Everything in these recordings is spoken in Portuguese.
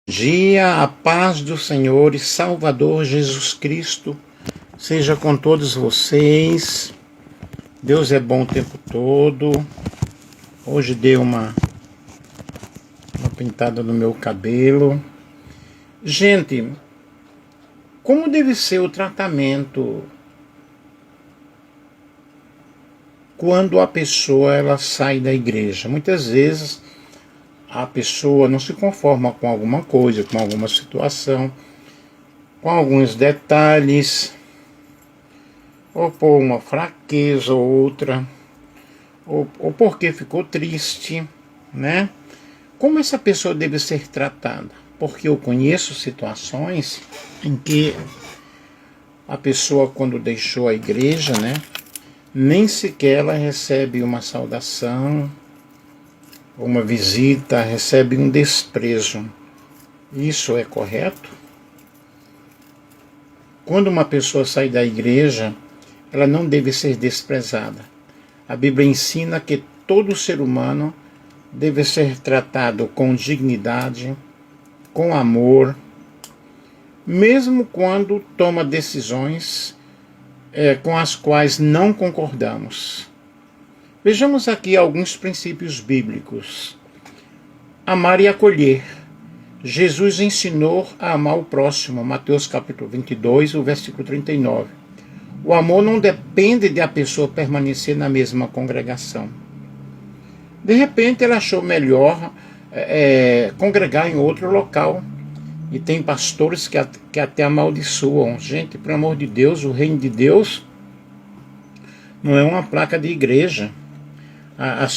Dia, a paz do Senhor e Salvador Jesus Cristo seja com todos vocês. Deus é bom o tempo todo. Hoje dei uma pintada no meu cabelo. Gente, como deve ser o tratamento quando a pessoa ela sai da igreja? Muitas vezes a pessoa não se conforma com alguma coisa, com alguma situação, com alguns detalhes, ou por uma fraqueza ou outra, ou porque ficou triste, né? Como essa pessoa deve ser tratada? Porque eu conheço situações em que a pessoa, quando deixou a igreja, né, nem sequer ela recebe uma saudação, uma visita, recebe um desprezo. Isso é correto? Quando uma pessoa sai da igreja, ela não deve ser desprezada. A Bíblia ensina que todo ser humano deve ser tratado com dignidade, com amor, mesmo quando toma decisões com as quais não concordamos. Vejamos aqui alguns princípios bíblicos. Amar e acolher. Jesus ensinou a amar o próximo, Mateus capítulo 22, o versículo 39. O amor não depende de a pessoa permanecer na mesma congregação. De repente ela achou melhor congregar em outro local. E tem pastores que até amaldiçoam. Gente, pelo amor de Deus, o reino de Deus não é uma placa de igreja.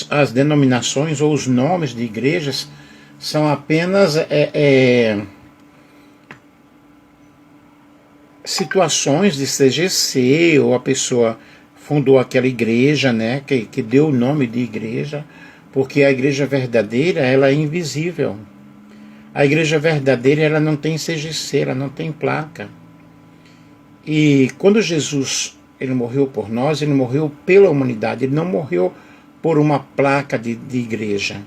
As denominações ou os nomes de igrejas são apenas situações de CGC, ou a pessoa fundou aquela igreja, né, que deu o nome de igreja, porque a igreja verdadeira ela é invisível. A igreja verdadeira ela não tem CGC, ela não tem placa. E quando Jesus ele morreu por nós, ele morreu pela humanidade, ele não morreu por uma placa de igreja.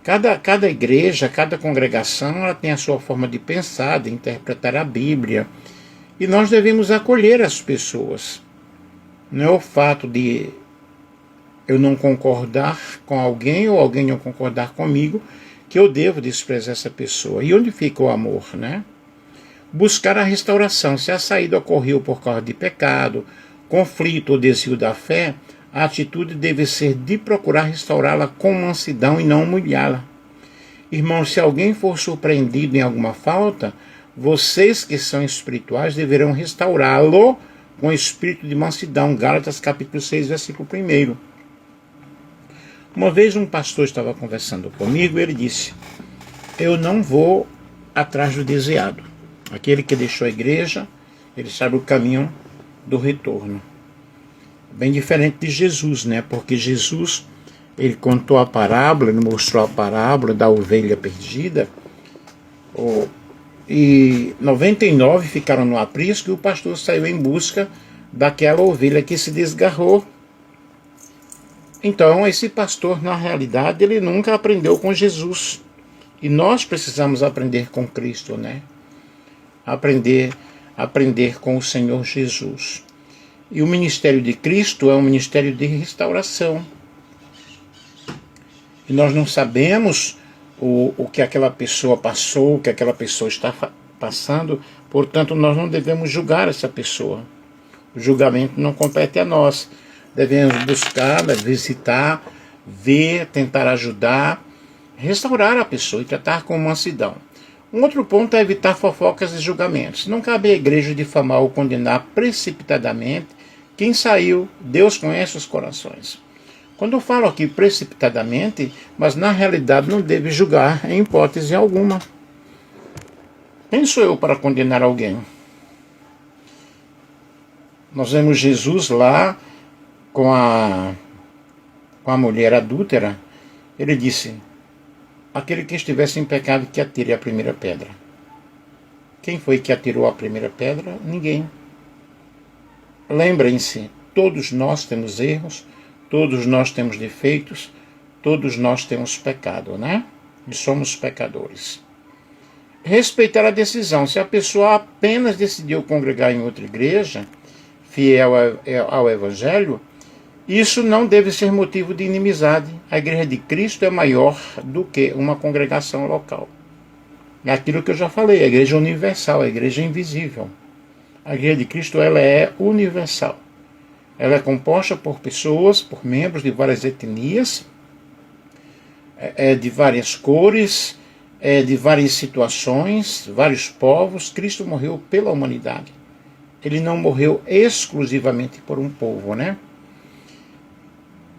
Cada igreja, cada congregação, ela tem a sua forma de pensar, de interpretar a Bíblia. E nós devemos acolher as pessoas. Não é o fato de eu não concordar com alguém ou alguém não concordar comigo que eu devo desprezar essa pessoa. E onde fica o amor, né? Buscar a restauração. Se a saída ocorreu por causa de pecado, conflito ou desvio da fé, a atitude deve ser de procurar restaurá-la com mansidão e não humilhá-la. Irmãos, se alguém for surpreendido em alguma falta, vocês que são espirituais deverão restaurá-lo com espírito de mansidão. Gálatas capítulo 6, versículo 1. Uma vez um pastor estava conversando comigo e ele disse: eu não vou atrás do desviado. Aquele que deixou a igreja, ele sabe o caminho do retorno. Bem diferente de Jesus, né? Porque Jesus, ele contou a parábola, ele mostrou a parábola da ovelha perdida, e 99 ficaram no aprisco e o pastor saiu em busca daquela ovelha que se desgarrou. Então, esse pastor, na realidade, ele nunca aprendeu com Jesus. E nós precisamos aprender com Cristo, né? Aprender com o Senhor Jesus. E o ministério de Cristo é um ministério de restauração. E nós não sabemos o que aquela pessoa passou, o que aquela pessoa está passando, portanto nós não devemos julgar essa pessoa. O julgamento não compete a nós. Devemos buscar, visitar, ver, tentar ajudar, restaurar a pessoa e tratar com mansidão. Um outro ponto é evitar fofocas e julgamentos. Não cabe à igreja difamar ou condenar precipitadamente quem saiu. Deus conhece os corações. Quando eu falo aqui precipitadamente, mas na realidade não deve julgar em hipótese alguma. Quem sou eu para condenar alguém? Nós vemos Jesus lá com a mulher adúltera. Ele disse: aquele que estivesse em pecado que atire a primeira pedra. Quem foi que atirou a primeira pedra? Ninguém. Lembrem-se, todos nós temos erros, todos nós temos defeitos, todos nós temos pecado, né? E somos pecadores. respeitar a decisão. Se a pessoa apenas decidiu congregar em outra igreja, fiel ao Evangelho, isso não deve ser motivo de inimizade. A igreja de Cristo é maior do que uma congregação local. É aquilo que eu já falei, a igreja universal, a igreja invisível. A igreja de Cristo, ela é universal. Ela é composta por pessoas, por membros de várias etnias, de várias cores, de várias situações, vários povos. Cristo morreu pela humanidade. Ele não morreu exclusivamente por um povo, né?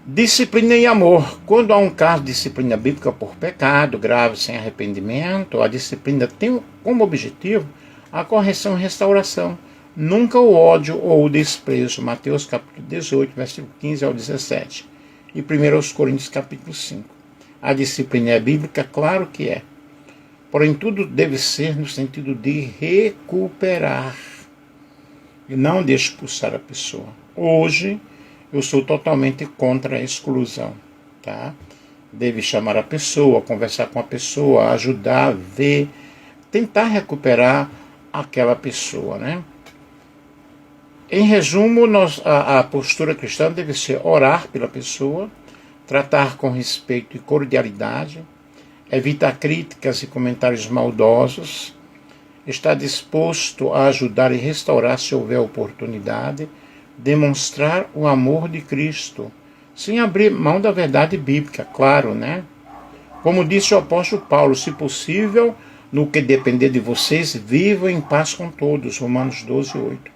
Disciplina e amor. Quando há um caso de disciplina bíblica por pecado grave sem arrependimento, a disciplina tem como objetivo a correção e restauração, nunca o ódio ou o desprezo. Mateus capítulo 18, versículo 15 ao 17. E 1 Coríntios capítulo 5. A disciplina é bíblica? Claro que é. Porém, tudo deve ser no sentido de recuperar e não de expulsar a pessoa. Hoje, eu sou totalmente contra a exclusão, tá? Deve chamar a pessoa, conversar com a pessoa, ajudar, ver, tentar recuperar aquela pessoa, né? Em resumo, a postura cristã deve ser orar pela pessoa, tratar com respeito e cordialidade, evitar críticas e comentários maldosos, estar disposto a ajudar e restaurar se houver oportunidade, demonstrar o amor de Cristo, sem abrir mão da verdade bíblica, claro, né? Como disse o apóstolo Paulo, se possível, no que depender de vocês, vivam em paz com todos, Romanos 12, 8.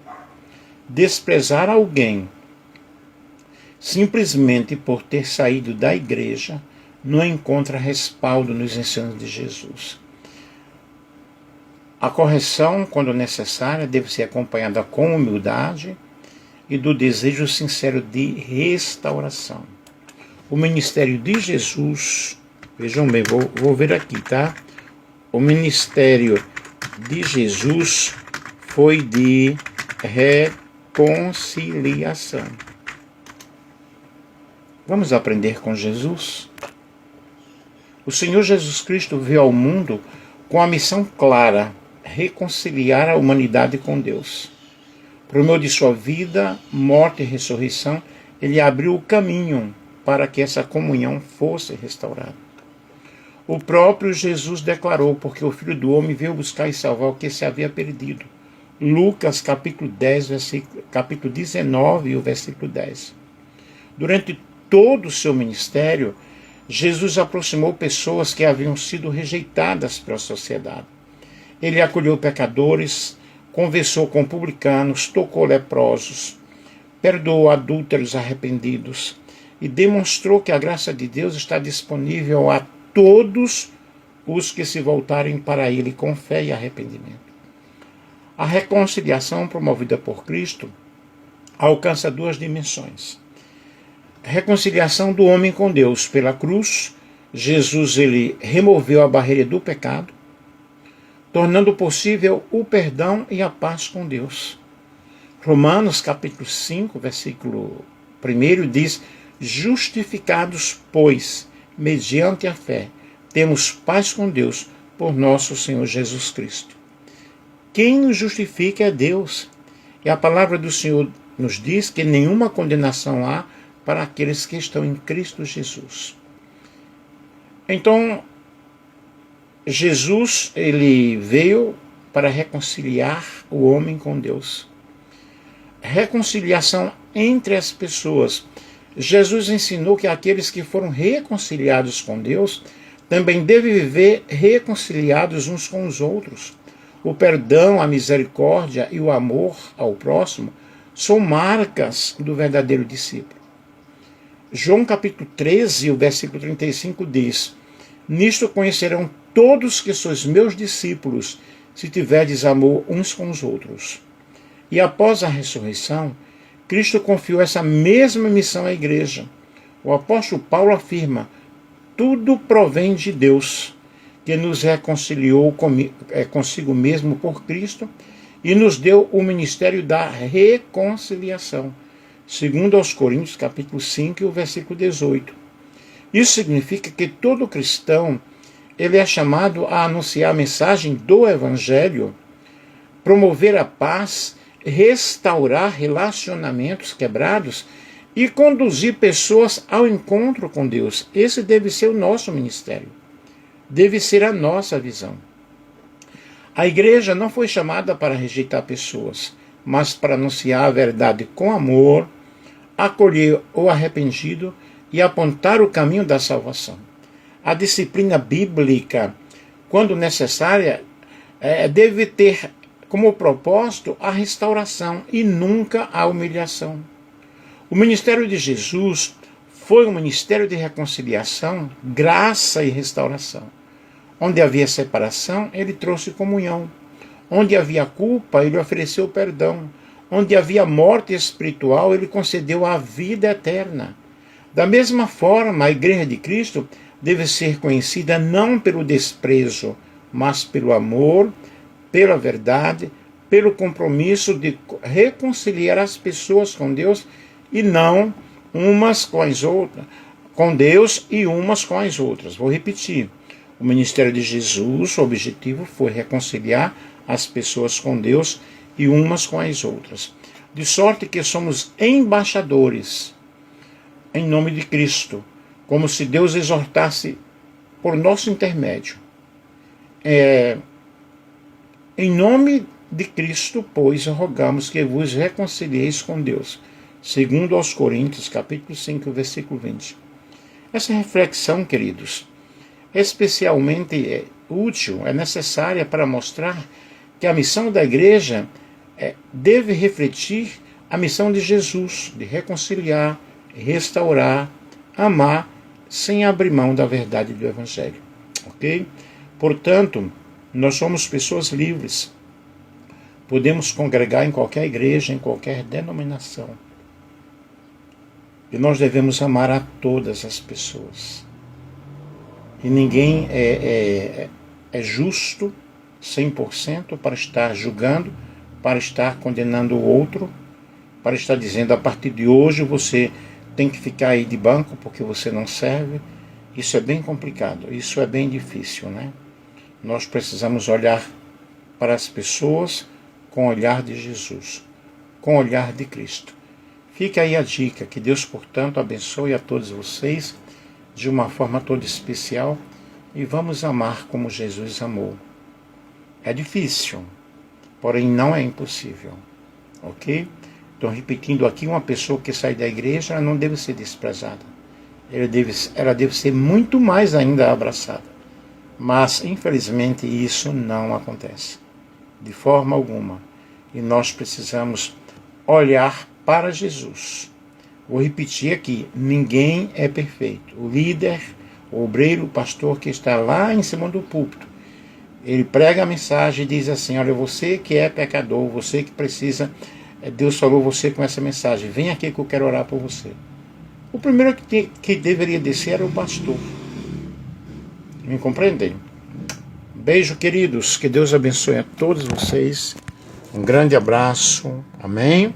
Desprezar alguém simplesmente por ter saído da igreja não encontra respaldo nos ensinos de Jesus. A correção, quando necessária, deve ser acompanhada com humildade e do desejo sincero de restauração. O ministério de Jesus, vejam bem, vou ver aqui, tá? O ministério de Jesus foi de reconciliação. Vamos aprender com Jesus? O Senhor Jesus Cristo veio ao mundo com a missão clara, reconciliar a humanidade com Deus. Por meio de sua vida, morte e ressurreição, ele abriu o caminho para que essa comunhão fosse restaurada. O próprio Jesus declarou, porque o Filho do Homem veio buscar e salvar o que se havia perdido. Lucas capítulo 10, capítulo 19 e o versículo 10. Durante todo o seu ministério, Jesus aproximou pessoas que haviam sido rejeitadas pela sociedade. Ele acolheu pecadores, conversou com publicanos, tocou leprosos, perdoou adúlteros arrependidos e demonstrou que a graça de Deus está disponível a todos os que se voltarem para Ele com fé e arrependimento. A reconciliação promovida por Cristo alcança duas dimensões. A reconciliação do homem com Deus. Pela cruz, Jesus ele removeu a barreira do pecado, tornando possível o perdão e a paz com Deus. Romanos capítulo 5, versículo 1 diz: justificados, pois, mediante a fé, temos paz com Deus por nosso Senhor Jesus Cristo. Quem nos justifica é Deus. E a palavra do Senhor nos diz que nenhuma condenação há para aqueles que estão em Cristo Jesus. Então, Jesus ele veio para reconciliar o homem com Deus. Reconciliação entre as pessoas. Jesus ensinou que aqueles que foram reconciliados com Deus também devem viver reconciliados uns com os outros. O perdão, a misericórdia e o amor ao próximo são marcas do verdadeiro discípulo. João capítulo 13, o versículo 35 diz: nisto conhecerão todos que sois meus discípulos, se tiverdes amor uns com os outros. E após a ressurreição, Cristo confiou essa mesma missão à igreja. O apóstolo Paulo afirma: tudo provém de Deus, que nos reconciliou consigo mesmo por Cristo e nos deu o ministério da reconciliação, segundo aos Coríntios capítulo 5 e o versículo 18. Isso significa que todo cristão ele é chamado a anunciar a mensagem do Evangelho, promover a paz, restaurar relacionamentos quebrados e conduzir pessoas ao encontro com Deus. Esse deve ser o nosso ministério, deve ser a nossa visão. A igreja não foi chamada para rejeitar pessoas, mas para anunciar a verdade com amor, acolher o arrependido e apontar o caminho da salvação. A disciplina bíblica, quando necessária, deve ter como propósito a restauração e nunca a humilhação. O ministério de Jesus foi um ministério de reconciliação, graça e restauração. Onde havia separação, ele trouxe comunhão. Onde havia culpa, ele ofereceu perdão. Onde havia morte espiritual, ele concedeu a vida eterna. Da mesma forma, a Igreja de Cristo deve ser conhecida não pelo desprezo, mas pelo amor, pela verdade, pelo compromisso de reconciliar as pessoas com Deus e não umas com as outras, com Deus e umas com as outras. Vou repetir. O ministério de Jesus, o objetivo foi reconciliar as pessoas com Deus e umas com as outras. De sorte que somos embaixadores em nome de Cristo, como se Deus exortasse por nosso intermédio. Em nome de Cristo, pois, rogamos que vos reconcilieis com Deus. Segundo aos Coríntios, capítulo 5, versículo 20. Essa reflexão, queridos, é especialmente útil, é necessária para mostrar que a missão da igreja deve refletir a missão de Jesus, de reconciliar, restaurar, amar, sem abrir mão da verdade do Evangelho. Ok? Portanto, nós somos pessoas livres. Podemos congregar em qualquer igreja, em qualquer denominação. E nós devemos amar a todas as pessoas. E ninguém é justo 100% para estar julgando, para estar condenando o outro, para estar dizendo a partir de hoje você tem que ficar aí de banco porque você não serve. Isso é bem complicado, isso é bem difícil, né? Nós precisamos olhar para as pessoas com o olhar de Jesus, com o olhar de Cristo. Fica aí a dica, que Deus, portanto, abençoe a todos vocês de uma forma toda especial e vamos amar como Jesus amou. É difícil, porém não é impossível, ok? Estou repetindo aqui, uma pessoa que sai da igreja ela não deve ser desprezada, ela deve ser muito mais ainda abraçada, mas infelizmente isso não acontece, de forma alguma, e nós precisamos olhar para Jesus. Vou repetir aqui, ninguém é perfeito. O líder, o obreiro, o pastor que está lá em cima do púlpito, ele prega a mensagem e diz assim, olha, você que é pecador, você que precisa, Deus falou você com essa mensagem, vem aqui que eu quero orar por você. O primeiro que deveria descer era o pastor. Me compreendem? Beijo, queridos, que Deus abençoe a todos vocês. Um grande abraço. Amém.